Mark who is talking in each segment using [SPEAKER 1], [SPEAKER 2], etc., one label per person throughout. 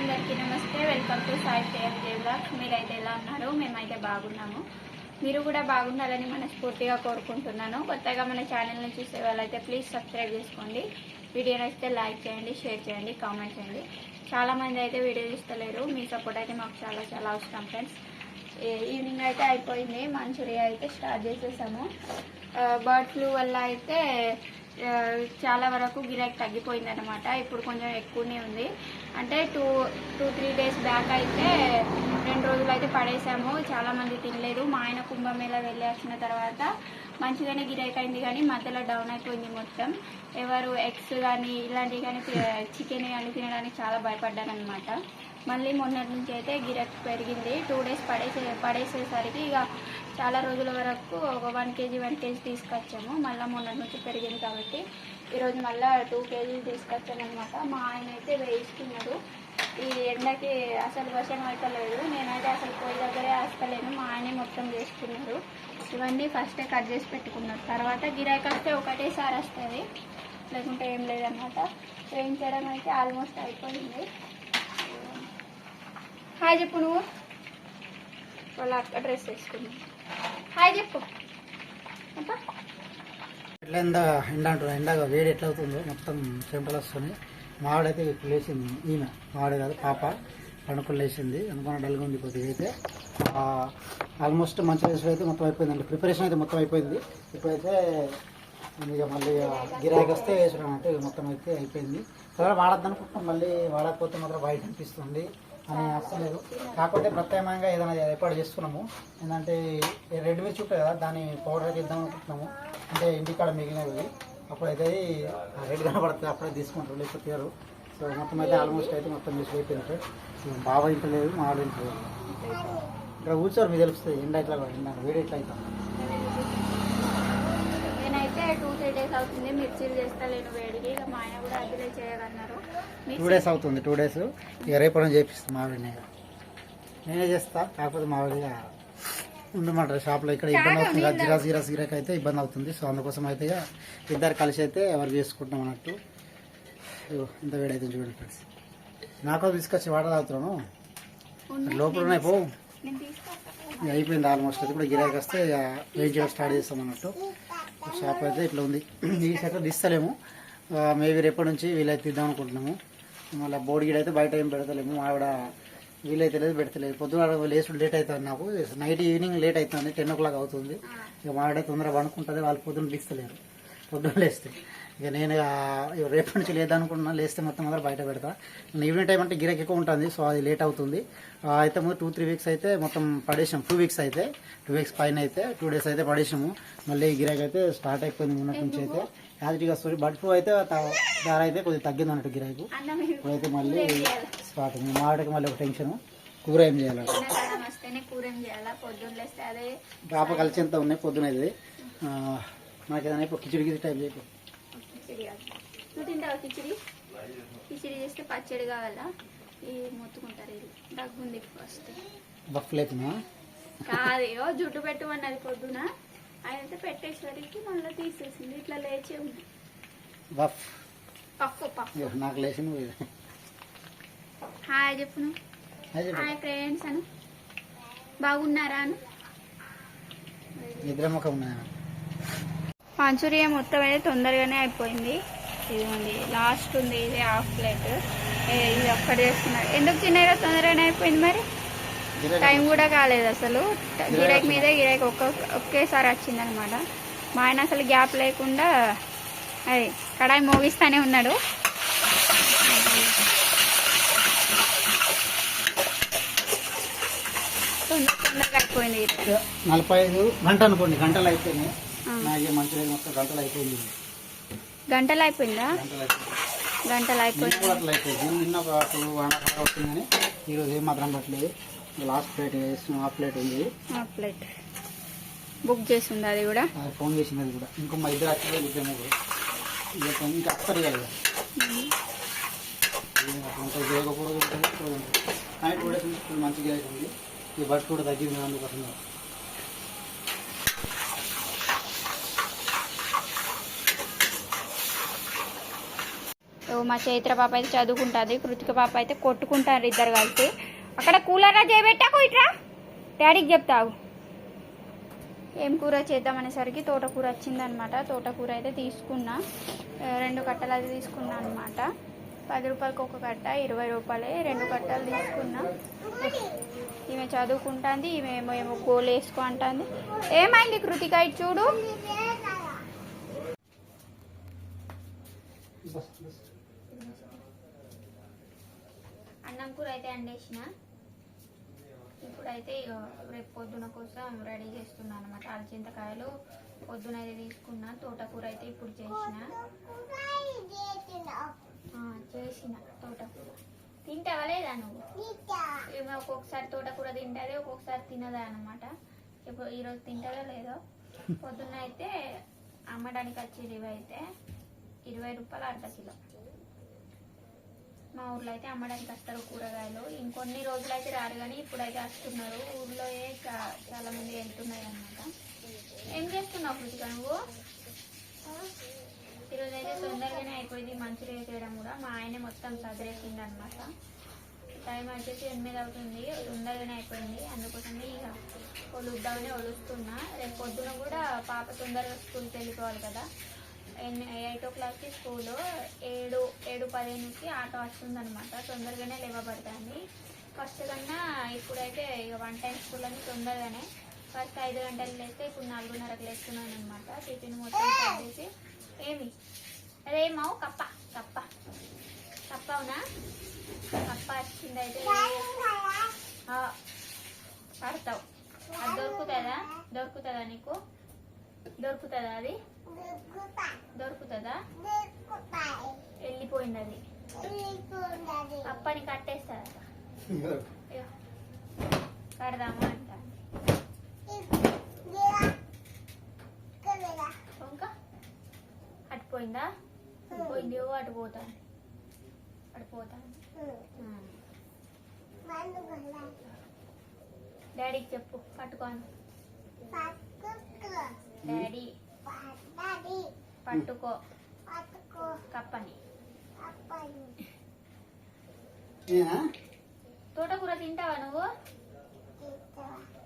[SPEAKER 1] అందరికీ నమస్తే. Welcome to Sai KFJ vlogs. మీరైతే ఎలా ఉన్నారు? మేమైతే బాగున్నాము. మీరు కూడా బాగుండాలని మనస్ఫూర్తిగా కోరుకుంటున్నాను. కొత్తగా మన ఛానల్ని చూసే వాళ్ళైతే ప్లీజ్ సబ్స్క్రైబ్ చేసుకోండి. వీడియో నచ్చితే లైక్ చేయండి, షేర్ చేయండి, కామెంట్ చేయండి. చాలామంది అయితే వీడియో చూస్తలేరు. మీ సపోర్ట్ అయితే మాకు చాలా చాలా అవసరం ఫ్రెండ్స్. ఈవినింగ్ అయితే అయిపోయింది. మంచూరియా అయితే స్టార్ట్ చేసేసాము. బర్డ్ ఫ్లూ వల్ల అయితే చాలా వరకు గిరాకీ తగ్గిపోయింది అనమాట. ఇప్పుడు కొంచెం ఎక్కువనే ఉంది. అంటే 2-3 డేస్ బ్యాక్ అయితే 2 రోజులు అయితే పడేసాము. చాలామంది తినలేదు. మా ఆయన కుంభమేళ వెళ్ళి వచ్చిన తర్వాత మంచిగానే గిరాకీ అయింది, కానీ మధ్యలో డౌన్ అయిపోయింది మొత్తం. ఎవరు ఎగ్స్ కానీ ఇలాంటివి కానీ చికెన్ కానీ తినడానికి చాలా భయపడ్డారనమాట. మళ్ళీ మొన్నటి నుంచి అయితే గిరాకీ పెరిగింది. 2 డేస్ పడేసేసరికి ఇక చాలా రోజుల వరకు ఒక 1 కేజీ తీసుకొచ్చాము. మళ్ళీ మొన్నటి నుంచి పెరిగింది కాబట్టి ఈరోజు మళ్ళీ 2 కేజీలు తీసుకొచ్చామన్నమాట. మా ఆయన అయితే వేయిస్తున్నాడు. ఈ ఎండకి అసలు వర్షం అయితే లేదు. నేనైతే అసలు పోయి దగ్గరే వేస్తలేను. మా ఆయనే మొత్తం చేసుకున్నారు. ఇవన్నీ ఫస్టే కట్ చేసి పెట్టుకున్నారు. తర్వాత గిరాకీ వస్తే ఒకటేసారి వస్తుంది, లేకుంటే ఏం లేదన్నమాట. వేయించడం అయితే ఆల్మోస్ట్ అయిపోయింది. హాయ్ చెప్పు. నువ్వు వాళ్ళ అక్క డ్రెస్ వేసుకున్నావు. హాయ్ చెప్పు.
[SPEAKER 2] ఎట్లా ఎండ అంటారు, ఎండగా వేడి ఎట్లా అవుతుందో మొత్తం చెమటలు వస్తుంది. మావాడైతే ఇప్పుడు లేచింది. ఈమె మావాడు కాదు, పాప పండుకొని లేచింది. అనుకున్న డల్గా ఉంది కొద్దిగా. అయితే ఆల్మోస్ట్ మంచి రేసులు అయితే మొత్తం అయిపోయిందండి. ప్రిపరేషన్ అయితే మొత్తం అయిపోయింది. ఇప్పుడైతే ఇక మళ్ళీ గిరాకీ వస్తే వేసడం అంటే మొత్తం అయితే అయిపోయింది. త్వరగా వాడద్దు అనుకుంటున్నాం. మళ్ళీ వాడకపోతే మాత్రం బయట అనిపిస్తుంది అని అసలేదు. కాకపోతే ప్రత్యేకంగా ఏదైనా ఏర్పాటు చేస్తున్నాము. ఏంటంటే రెడ్ మిర్చి ఉంటుంది కదా, దాన్ని పౌడర్ అయితే ఇద్దాం అనుకుంటున్నాము. అంటే ఇంటికాడ మిగిలినవి అప్పుడైతే రెడ్ కనబడుతుంది, అప్పుడే తీసుకుంటారు, లేకపోతే తీయరు. సో మొత్తం అయితే ఆల్మోస్ట్ అయితే మొత్తం మిస్ అయిపోయినట్టు. బాబా ఇంట్లో లేదు, మా ఆడ ఇంట్లో లేదు. ఇక్కడ కూర్చోరు, మీకు తెలుస్తుంది ఎండ ఇట్లా వేడి ఎట్లా అవుతాం.
[SPEAKER 1] నేనైతే 2-3 డేస్ అవుతుంది మిర్చీలు చేస్తలేను వేడికి. ఇక మా ఆయన కూడా అదిలే చేయగలన్నారు.
[SPEAKER 2] 2 డేస్ అవుతుంది. 2 డేస్ ఇక రేపు చేపిస్తాను. మావిడిని నేనే చేస్తా. కాకపోతే మావిడిగా ఉండమంటారు షాప్లో. ఇక్కడ ఇబ్బంది అవుతుంది, గిరాకీ అయితే ఇబ్బంది అవుతుంది. సో అందుకోసం అయితే ఇద్దరు కలిసి అయితే ఎవరు చేసుకుంటాం అన్నట్టు. ఇంత వేడి అయితే చూడండి ఫ్రెండ్స్. నాకు తీసుకొచ్చి వాటర్ తాగుతున్నాను. లోపల ఉన్నాయి పో. అయిపోయింది ఆల్మోస్ట్. అయితే కూడా గిరాకీ వస్తే ఇక వెయిట్ చేయడం స్టార్ట్ చేస్తాం అన్నట్టు. షాప్ అయితే ఇట్లా ఉంది. ఈ సెట్ తీస్తలేము. మేబీ రేపటి నుంచి వీలైతే ఇద్దాం అనుకుంటున్నాము. మళ్ళీ బోర్డు గిడ అయితే బయట ఏం పెడతలేము. ఆవిడ వీలైతే లేదు, పెడతలేదు. పొద్దున లేసుడు లేట్ అవుతుంది. నాకు ఈవినింగ్ లేట్ అవుతుంది, 10 o'clock అవుతుంది. ఇక మావిడ తొందరగా పడుకుంటుంది. వాళ్ళు పొద్దున్న తీస్తలేరు, పొద్దున్న లేస్తే. ఇక నేను రేపటి నుంచి లేదనుకుంటున్నా. లేస్తే మొత్తం అందరూ బయట పెడతా. ఈవినింగ్ టైం అంటే గిరాకీ ఎక్కువ ఉంటుంది, సో అది లేట్ అవుతుంది. అయితే 2-3 వీక్స్ అయితే మొత్తం పడేసాము. 2 వీక్స్ అయితే 2 వీక్స్ పైన అయితే 2 డేస్ అయితే పడేసాము. మళ్ళీ గిరాకీ అయితే స్టార్ట్ అయిపోయింది మొన్నటి నుంచి. అయితే యాజిటీగా వస్తుంది. బర్డ్ ఫ్లూ అయితే ధర అయితే కొద్దిగా తగ్గింది అన్నట్టు గిరాకీ. ఇప్పుడైతే మళ్ళీ స్టార్ట్ అయింది. మావిడకి మళ్ళీ ఒక టెన్షన్, కూర ఏం చేయాలి. పాప కలిసి ఎంత ఉన్నాయి పొద్దున. ఇది నాకు ఏదైనా కిచిడి గిరి టైప్ చేయకు.
[SPEAKER 1] నువ్వు తింటావు కిచిడి? కిచిడి చేస్తే పచ్చడి కావాలా? ఈ మొత్తుకుంటారు. ఇది దగ్గుంది ఫస్ట్.
[SPEAKER 2] బఫ్లేకునా
[SPEAKER 1] కాదు, జుట్టు పెట్టమన్నది పొద్దున. ఆయన అయితే పెట్టేసరికి మళ్ళీ తీసేసింది. ఇట్లా లేచే ఉంది.
[SPEAKER 2] నాకు లేచి.
[SPEAKER 1] హాయ్ చెప్పు. హాయ్ ఫ్రెండ్స్ అను. బాగున్నారా అను.
[SPEAKER 2] నిద్ర ముఖం ఉన్నాయా?
[SPEAKER 1] మంచూరియా మొత్తం అయితే తొందరగానే అయిపోయింది. ఇదిగోండి లాస్ట్ ఉంది, ఇది హాఫ్ ప్లేట్. ఇది ఒక్కటి చేస్తున్నారు. ఎందుకు చిన్నగా తొందరగానే అయిపోయింది? మరి టైం కూడా కాలేదు అసలు. గిరాకీ మీద గిరాకీ ఒకేసారి వచ్చిందనమాట. మా ఆయన అసలు గ్యాప్ లేకుండా అది కడాయి మోగిస్తానే ఉన్నాడు. తొందరగా అయిపోయింది.
[SPEAKER 2] 45 గంటలు అనుకోండి. గంటలు అయిపోయినాయి. మంచిగా మొత్తం గంటలు అయిపోయింది.
[SPEAKER 1] గంటలు అయిపోయిందా? గంటలు అయిపోయింది.
[SPEAKER 2] నిన్న ఒక 2 అవుతుంది, కానీ ఈరోజు ఏం మాత్రం పట్టలేదు. లాస్ట్ ప్లేట్ వేసిన హాఫ్ ప్లేట్ ఉంది.
[SPEAKER 1] హాఫ్ ప్లేట్ బుక్ చేసింది. అది కూడా
[SPEAKER 2] ఫోన్ చేసింది. అది కూడా ఇంకో మా ఇద్దరు అక్కడ ఇద్దాము. ఇంకా అక్కర్ కదా చేయకపోవడం. కానీ 2 డేస్ నుంచి మంచిగా అవుతుంది. ఈ బట్ కూడా తగ్గింది అందుకోసం.
[SPEAKER 1] మా చైత్ర పాప అయితే చదువుకుంటుంది, కృతిక పాప అయితే కొట్టుకుంటారు ఇద్దరు కలిసి. అక్కడ కూలరా చేయబెట్టాకు, ఇట్రా డాడీకి చెప్తావు. ఏం కూర చేద్దామనేసరికి తోటకూర వచ్చిందనమాట. తోటకూర అయితే తీసుకున్నా, 2 కట్టలు అది తీసుకున్నా అనమాట. 10 రూపాయలకి ఒక కట్ట, 20 రూపాయలే 2 కట్టలు తీసుకున్నా. ఈమె చదువుకుంటుంది, ఈమె ఏమో గోలు వేసుకో అంటుంది. ఏమైంది కృతిక, ఇటు చూడు. అన్నం కూర అయితే అండేసిన. ఇప్పుడైతే రేపు పొద్దున కోసం రెడీ చేస్తున్నాను అనమాట. అలచింతకాయలు పొద్దున అయితే తీసుకున్నా. తోటకూర అయితే ఇప్పుడు చేసిన తోటకూర. తింటావా లేదా నువ్వు? ఏమో ఒక్కొక్కసారి తోటకూర తింటుంది, ఒక్కొక్కసారి తినదా అనమాట. ఇప్పుడు ఈరోజు తింటారో లేదో. పొద్దున్న అయితే అమ్మడానికి వచ్చేది ఇవైతే 20 రూపాయలు అర్ధ కిలో. మా ఊర్లో అయితే అమ్మడానికి వస్తారు కూరగాయలు. ఇంకొన్ని రోజులు అయితే రారు, కానీ ఇప్పుడైతే వస్తున్నారు. ఊర్లో చాలా మంది వెళ్తున్నాయి అన్నమాట. ఏం చేస్తున్నావు కృతిక నువ్వు? ఈరోజు అయితే తొందరగానే అయిపోయింది మంచిగా చేయడం కూడా. మా ఆయన మొత్తం సదిరేసింది అనమాట. టైం వచ్చేసి 8 అవుతుంది, తొందరగానే అయిపోయింది. అందుకోసమే ఇక ఒలుద్దామని ఒలుస్తున్నా. రేపు పొద్దున కూడా పాప తొందరగా స్కూల్కి వెళ్ళిపోవాలి కదా. 8 o'clockకి స్కూలు, 7:15కి ఆటో వస్తుంది అనమాట. తొందరగానే లేవబడుతుంది. ఫస్ట్ కన్నా ఇప్పుడైతే ఇక 1 time స్కూల్ అని తొందరగానే. ఫస్ట్ 5 గంటలు లేస్తే ఇప్పుడు 4:30కి లేస్తున్నాను అనమాట. టిఫిన్ మొత్తం చేసి ఏమి రేమావు కప్ప కప్ప కప్పవునా? కప్ప వచ్చిందైతే పడతావు. అది దొరుకుతుందా నీకు? దొరుకుతుందా? అది దొరుకుతుందా? వెళ్ళిపోయింది అది. అప్పని కట్టేస్తారా? కడదామా అంట. ఇంకా అటుపోయిందా? పోయింది. అటు పోతాను. డాడీకి చెప్పు పట్టుకోను. డాడీ పట్టుకో కప్పని. తోటకూర తింటావా నువ్వు?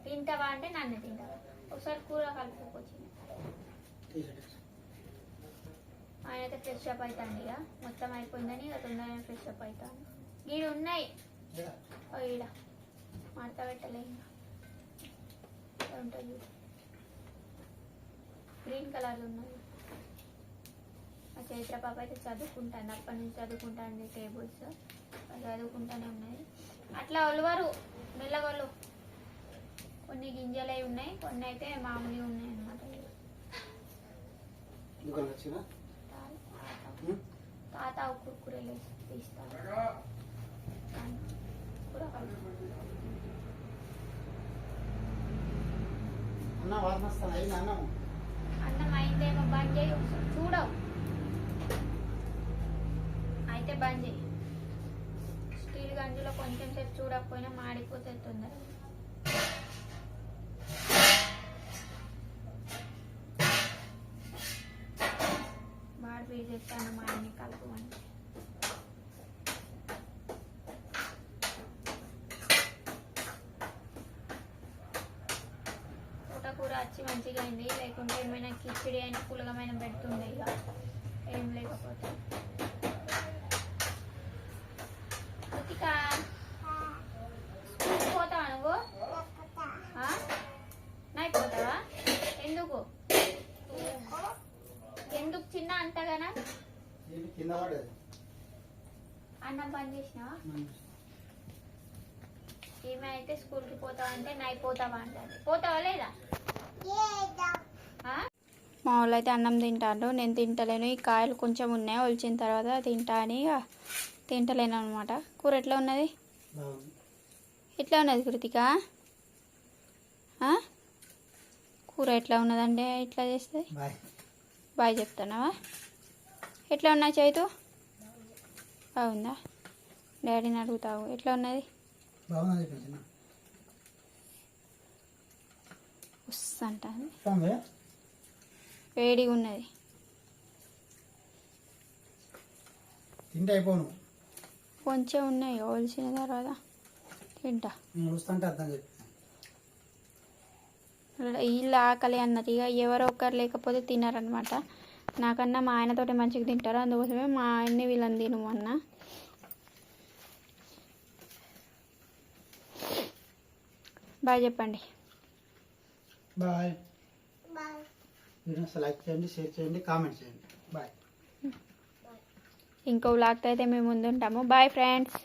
[SPEAKER 1] తింటావా అంటే నన్ను తింటావా? ఒకసారి కూర కలుపుకొచ్చింది. ఆయన అయితే ఫ్రెష్ అప్ అవుతాను. ఇక మొత్తం అయిపోయిందని ఇక తొందరగా ఫ్రెష్ అప్ అవుతాను. ఈడ ఉన్నాయి, ఈడ మడత పెట్టలే ఇంకా ఉంటుంది. గ్రీన్ కలర్లు ఉన్నాయి. మా చైత్ర పాప అయితే చదువుకుంటాను, అప్పటి నుంచి చదువుకుంటాను. టేబుల్స్ చదువుకుంటానే ఉన్నాయి. అట్లా ఒలవరు, మెల్లగొల్లు. కొన్ని గింజలే ఉన్నాయి, కొన్ని అయితే మామూలుగా ఉన్నాయి అన్నమాట. తాత కుర్కురేలు తీస్తాను. అన్నం అయిందేమో, బంద్ చేయి ఒకసారి చూడవు. అయితే బంద్ చేయి. స్టీల్ గంజులో కొంచెం సేపు చూడకపోయినా మాడిపోతే తొందరగా. బాగా చెప్తాను మా ఆయన్ని కలుపుమని. తోటకూర వచ్చి మంచిగా అయింది, లేకుంటే ఏమైనా కిచిడి అయినా పులగమైన పెడుతుండే. ఇక ఏం లేకపోతే. కృతిక స్కూల్కి పోతావా నువ్వు? నైపోతావా? ఎందుకు చిన్న అంతగానా? అన్నం పని చేసినావా? ఈమె అయితే స్కూల్కి పోతావా అంటే నైపోతావా అంటారు. పోతావా లేదా? మా వాళ్ళు అయితే అన్నం తింటారు, నేను తింటలేను. ఈ కాయలు కొంచెం ఉన్నాయి, ఒలిచిన తర్వాత తింటా అని ఇక తింటలేను అనమాట. కూర ఎట్లా ఉన్నది? ఎట్లా ఉన్నది కృతిక? కూర ఎట్లా ఉన్నదంటే ఇట్లా చేస్తే బాయ్ చెప్తున్నావా? ఎట్లా ఉన్నా చైతు? బాగుందా? డాడీని అడుగుతావు ఎట్లా ఉన్నది? వస్తంటా వేడిగా ఉన్నది.
[SPEAKER 2] తింటే అయిపోను
[SPEAKER 1] కొంచెం ఉన్నాయి ఒలిచిన తర్వాత తింటా.
[SPEAKER 2] నేను చూస్తుంటే అర్థం చెప్పి
[SPEAKER 1] వీళ్ళు ఆకలి అన్నది ఇక ఎవరో ఒకరు లేకపోతే తినారనమాట. నాకన్నా మా ఆయనతోటి మంచిగా తింటారు, అందుకోసమే మా ఆయన్ని వీళ్ళని తినమన్నా. బాయ్ చెప్పండి.
[SPEAKER 2] బాయ్. వీడియోస్ లైక్ చేయండి, షేర్ చేయండి, కామెంట్ చేయండి. బాయ్.
[SPEAKER 1] ఇంకో వ్లాగ్తో అయితే మేము ముందు ఉంటాము. Bye friends.